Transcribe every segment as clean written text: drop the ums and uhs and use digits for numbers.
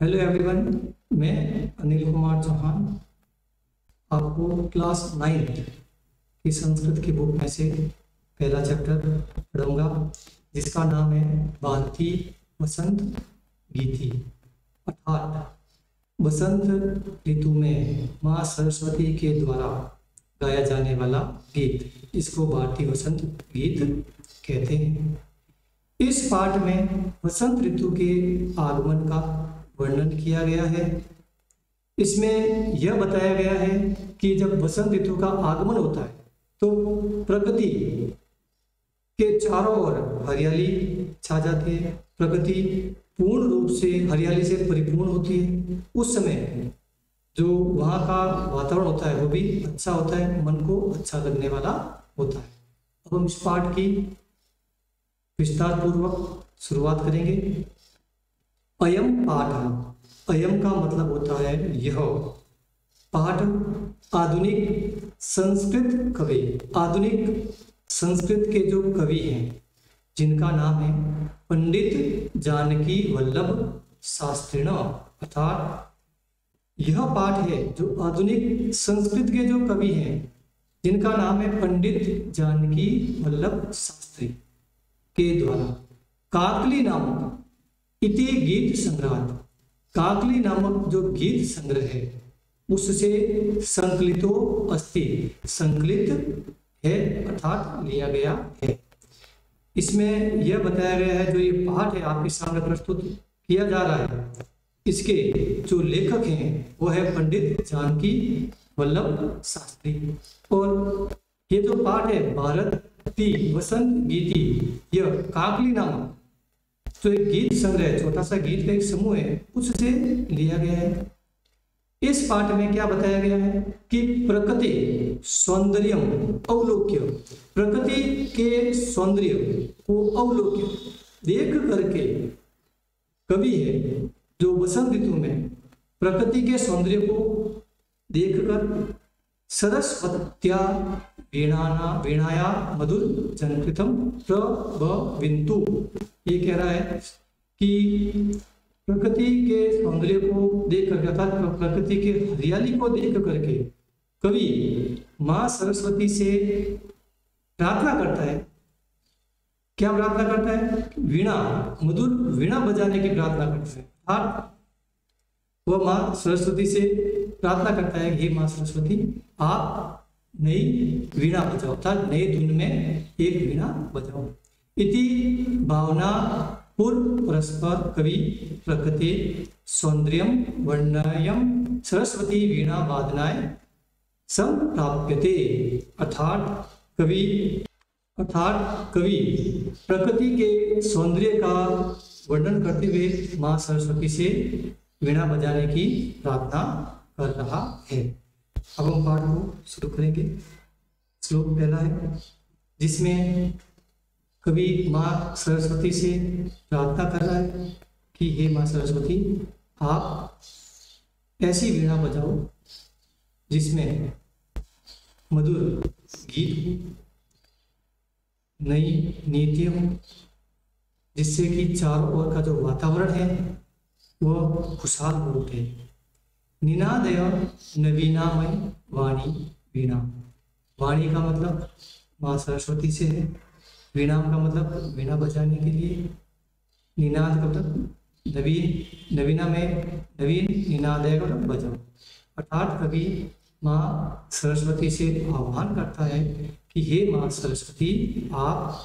Hello everyone, मैं अनिल कुमार चौहान आपको class 9 की संस्कृत की बुक में से पहला चैप्टर पढ़ूंगा जिसका नाम है भारतीय वसंत गीति। अर्थात वसंत ऋतु में माँ सरस्वती के द्वारा गाया जाने वाला गीत, इसको भारतीय वसंत गीत कहते हैं। इस पाठ में वसंत ऋतु के आगमन का वर्णन किया गया है। इसमें यह बताया गया है कि जब वसंत ऋतु का आगमन होता है तो प्रकृति के चारों ओर हरियाली छा जाती है, प्रकृति पूर्ण रूप से हरियाली से परिपूर्ण होती है। उस समय जो वहाँ का वातावरण होता है वो भी अच्छा होता है, मन को अच्छा लगने वाला होता है। अब हम इस पाठ की विस्तार पूर्वक शुरुआत करेंगे। अयम पाठ, अयम का मतलब होता है यह। पाठ आधुनिक संस्कृत कवि, आधुनिक संस्कृत के जो कवि हैं जिनका नाम है पंडित जानकी वल्लभ शास्त्री, अर्थात यह पाठ है जो आधुनिक संस्कृत के जो कवि हैं जिनका नाम है पंडित जानकी वल्लभ शास्त्री के द्वारा काकली नामक इति गीत संग्रह, काकली नामक जो गीत संग्रह है उससे संकलितो अस्ति, संकलित है अर्थात लिया गया है। इसमें यह बताया गया है, जो ये पाठ है आपके सामने प्रस्तुत किया जा रहा है, इसके जो लेखक हैं वो है पंडित जानकी वल्लभ शास्त्री। और ये जो पाठ है भारतीय वसंत गीति, यह काकली नामक जो एक गीत संग्रह, छोटा सा गीत का एक समूह है, उससे लिया गया है। इस पाठ में क्या बताया गया है कि प्रकृति सौंदर्यम अवलोक्य, प्रकृति के सौंदर्य को अवलोक्य देख करके कवि है जो वसंत ऋतु में प्रकृति के सौंदर्य को देखकर सरस्वत्या वीणाया मधुर जनकृतम प्रभविन्तु, ये कह रहा है कि प्रकृति के सौंदर्य को देख करके अर्थात प्रकृति के हरियाली को देख करके कवि माँ सरस्वती से प्रार्थना करता है। क्या प्रार्थना करता है? वीणा, मधुर वीणा बजाने की प्रार्थना करता है। अर्थात वह माँ सरस्वती से प्रार्थना करता है, हे माँ सरस्वती आप नई वीणा बजाओ, अर्थात नई धुन में एक वीणा बजाओ। इति भावना पूर्व परस्पर कवि प्रकृति सौंदर्यम वर्णयम सरस्वती वीणा वादनाय संप्राप्यते, अर्थात कवि प्रकृति के सौंदर्य का वर्णन करते हुए माँ सरस्वती से वीणा बजाने की प्रार्थना कर रहा है। अब हम पाठ को शुरू करेंगे। श्लोक पहला है जिसमें कवि माँ सरस्वती से प्रार्थना कर रहा है कि हे माँ सरस्वती आप ऐसी वीणा बजाओ जिसमें मधुर गीत हो, नई नीतियाँ हो, जिससे कि चारों ओर का जो वातावरण है वह खुशहाल हो उठे। निनादय नवीनामय वाणी वीणा, वाणी का मतलब माँ सरस्वती से है, वीणा का मतलब वीणा बजाने के लिए, निनाद का मतलब नवीन, नवीना में नवीन, निनादय का मतलब बजाओ। अर्थात कवि माँ सरस्वती से आह्वान करता है कि हे माँ सरस्वती आप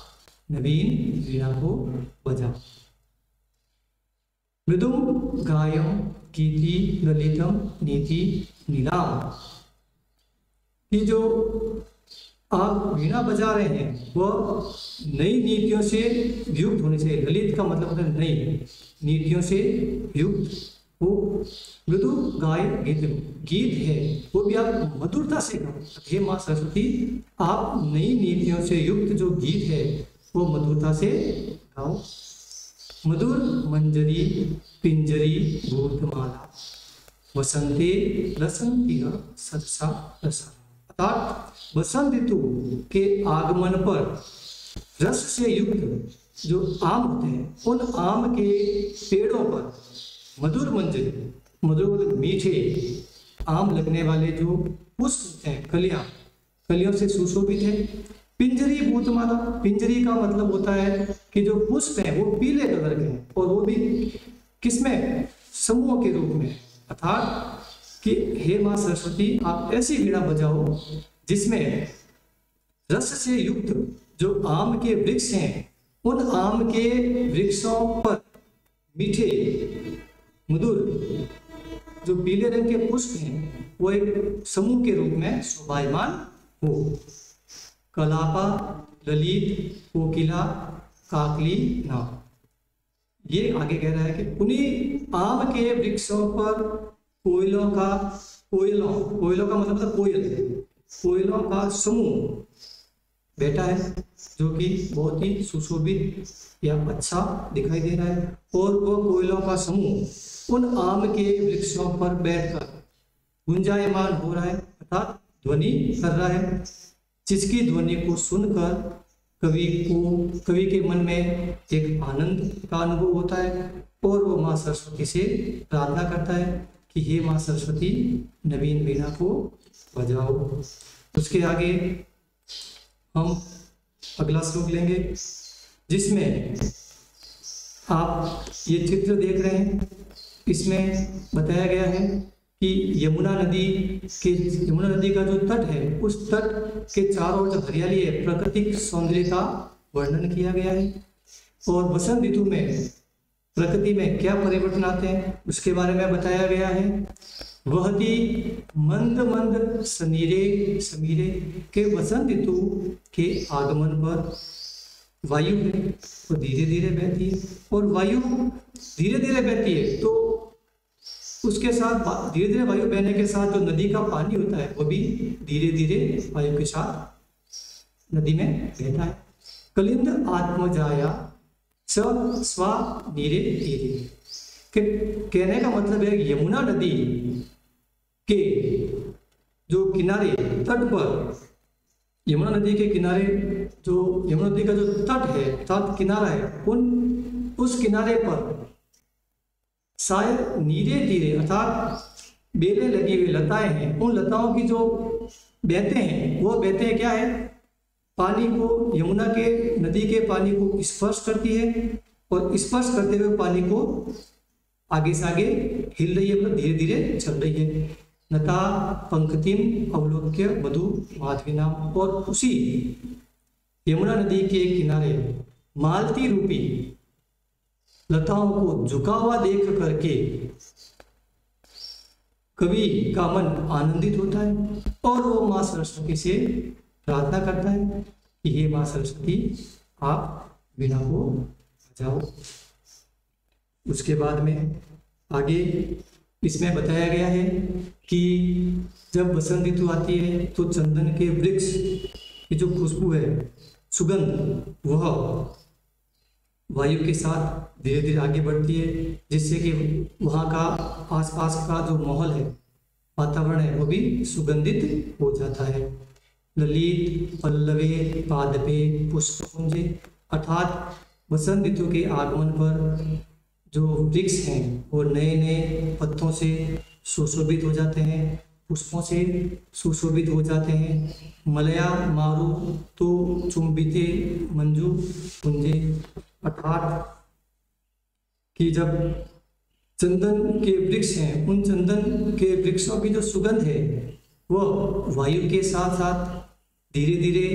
नवीन वीणा को बजाओ। मृदुम गायम गीति ललितम नीति नीलाम, कि जो आप वीणा बजा रहे हैं वह नई नीतियों से युक्त होनी चाहिए। ललित का मतलब होता है नई, नीतियों से युक्त हो। मृदु गाय गीत है वो भी आप मधुरता से गाओ। हे माँ सरस्वती आप नई नीतियों से युक्त जो गीत है वो मधुरता से गाओ। मधुर मंजरी पिंजरी भूतमाला वसंते रसंती सदसा रसा, अर्थात वसंत ऋतु के आगमन पर रस से युक्त जो आम होते हैं उन आम के पेड़ों पर मधुर मंजरी, मधुर मीठे आम लगने वाले जो पुष्प हैं, कलियां, कलियों से सुशोभित है। पिंजरी भूतमाला, पिंजरी का मतलब होता है कि जो पुष्प है वो पीले कलर के हैं, और वो भी किसमें, समूह के रूप में, अर्थात कि हे मां सरस्वती आप ऐसी वीणा बजाओ जिसमें रस से युक्त जो आम के वृक्ष हैं, उन आम के वृक्षों पर मीठे मधुर जो पीले रंग के पुष्प हैं वो एक समूह के रूप में शोभायमान हो। कलापा, ललित, कोकिला, काकली, नाम। ये आगे कह रहा है कि उन्हीं आम के वृक्षों पर कोयलों का, कोयलों का मतलब कोयल, कोयलों का समूह बैठा है जो कि बहुत ही सुशोभित या अच्छा दिखाई दे रहा है, और वो कोयलों का समूह उन आम के वृक्षों पर बैठकर गुंजायमान हो रहा है, अर्थात ध्वनि कर रहा है, जिसकी ध्वनि को सुनकर कवि के मन में एक आनंद का अनुभव होता है, और वो माँ सरस्वती से प्रार्थना करता है कि हे माँ सरस्वती नवीन वीणा को बजाओ। उसके आगे हम अगला श्लोक लेंगे जिसमें आप ये चित्र देख रहे हैं। इसमें बताया गया है कि यमुना नदी का जो तट है, उस तट के चारों ओर जो हरियाली है, प्राकृतिक सौंदर्य का वर्णन किया गया है, और बसंत ऋतु में प्रकृति में क्या परिवर्तन आते हैं उसके बारे में बताया गया है। वहती मंद मंद समीरे समीरे के बसंत ऋतु के आगमन पर वायु है वो धीरे धीरे बहती है, और वायु धीरे धीरे बहती है तो उसके साथ धीरे धीरे वायु बहने के साथ जो नदी का पानी होता है वो भी धीरे धीरे वायु के साथ नदी में बहता है। कलिंद आत्मजाया स्वा नीरे धीरे, कहने का मतलब है यमुना नदी के जो किनारे तट पर, यमुना नदी के किनारे जो यमुना नदी का जो तट है अर्थात किनारा है, उस किनारे पर शायद नीरे धीरे अर्थात बेलें लगी हुई लताएं हैं, उन लताओं की जो बहते हैं वो बहते हैं क्या है, पानी को, यमुना के नदी के पानी को स्पर्श करती है, और स्पर्श करते हुए पानी को आगे से आगे हिल रही है, मतलब धीरे धीरे चल रही है। नता पंक्तिम अवलोक्य मधु माधविना, और उसी यमुना नदी के किनारे मालती रूपी लताओं को झुका हुआ देख करके कवि का मन आनंदित होता है, और वो माँ सरस्वती से प्रार्थना करता है कि हे माँ सरस्वती आप वीणा को बजाओ। उसके बाद में आगे इसमें बताया गया है कि जब बसंत ऋतु आती है तो चंदन के वृक्ष की जो खुशबू है, सुगंध, वह वायु के साथ धीरे धीरे आगे बढ़ती है, जिससे कि वहाँ का आसपास का जो माहौल है, वातावरण है, वो भी सुगंधित हो जाता है। ललित पल्लवे पादपे पुष्पकुंजे, अर्थात बसंत ऋतु के आगमन पर जो वृक्ष हैं वो नए नए पत्तों से सुशोभित हो जाते हैं, पुष्पों से सुशोभित हो जाते हैं। मलया मारु तो चुंबिते मंजू कुंजे, अर्थात कि जब चंदन के वृक्ष हैं, उन चंदन के वृक्षों की जो सुगंध है वह वायु के साथ साथ धीरे धीरे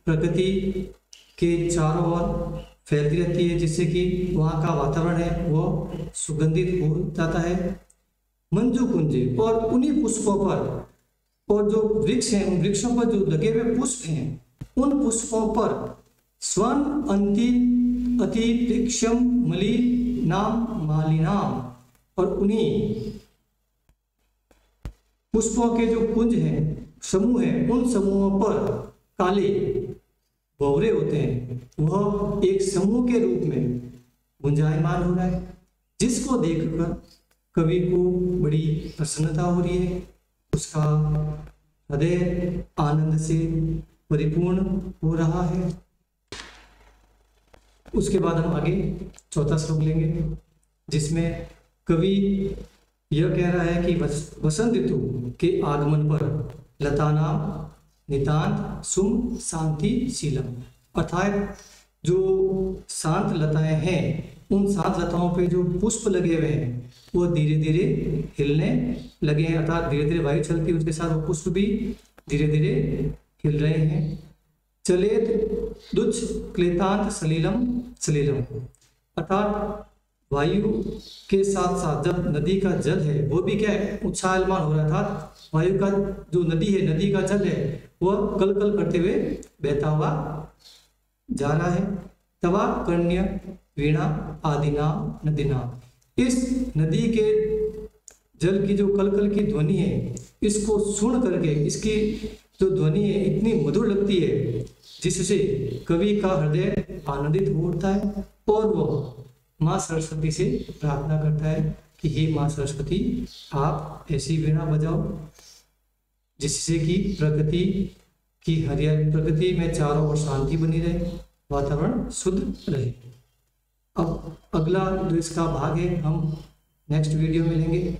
प्रकृति के चारों ओर फैलती रहती है, जिससे कि वहाँ का वातावरण है वो सुगंधित हो जाता है। मंजू कुंजे, और उन्हीं पुष्पों पर, और जो वृक्ष हैं उन वृक्षों पर जो लगे हुए पुष्प हैं, उन पुष्पों पर स्वर्ण अंति अतिरिक्षम मली नाम मालिनाम, और उन्हीं पुष्पों के जो कुंज हैं, समूह हैं, उन समूहों पर काले भंवरे होते हैं, वह एक समूह के रूप में गुंजायमान हो रहा है, जिसको देखकर कवि को बड़ी प्रसन्नता हो रही है, उसका हृदय आनंद से परिपूर्ण हो रहा है। उसके बाद हम आगे चौथा श्लोक लेंगे जिसमें कवि यह कह रहा है कि वसंत ऋतु के आगमन पर लतानाम नितांत सुम शांति शीलम, अर्थात जो शांत लताएं हैं उन शांत लताओं पे जो पुष्प लगे हुए हैं वो धीरे धीरे हिलने लगे हैं, अर्थात धीरे धीरे वायु चलती है उसके साथ वो पुष्प भी धीरे धीरे हिल रहे हैं। चलेत दुच क्लेतांत सलीलम सलीलम, अर्थात वायु के साथ साथ जब नदी का जल है वो भी क्या है उछालमान हो रहा था, वायु का जो नदी है नदी का जल है वह कल कल करते हुए बहता हुआ जा रहा है। तवा कर्ण्य वीणा आदिना नदीना, इस नदी के जल की जो कलकल की ध्वनि है इसको सुन करके इसकी जो ध्वनि है इतनी मधुर लगती है जिससे कवि का हृदय आनंदित हो उठता है और वह माँ सरस्वती से प्रार्थना करता है कि हे माँ सरस्वती आप ऐसी वीणा बजाओ जिससे कि प्रकृति की हरियाली, प्रकृति में चारों ओर शांति बनी रहे, वातावरण शुद्ध रहे। अब अगला जो इसका भाग है हम नेक्स्ट वीडियो में लेंगे।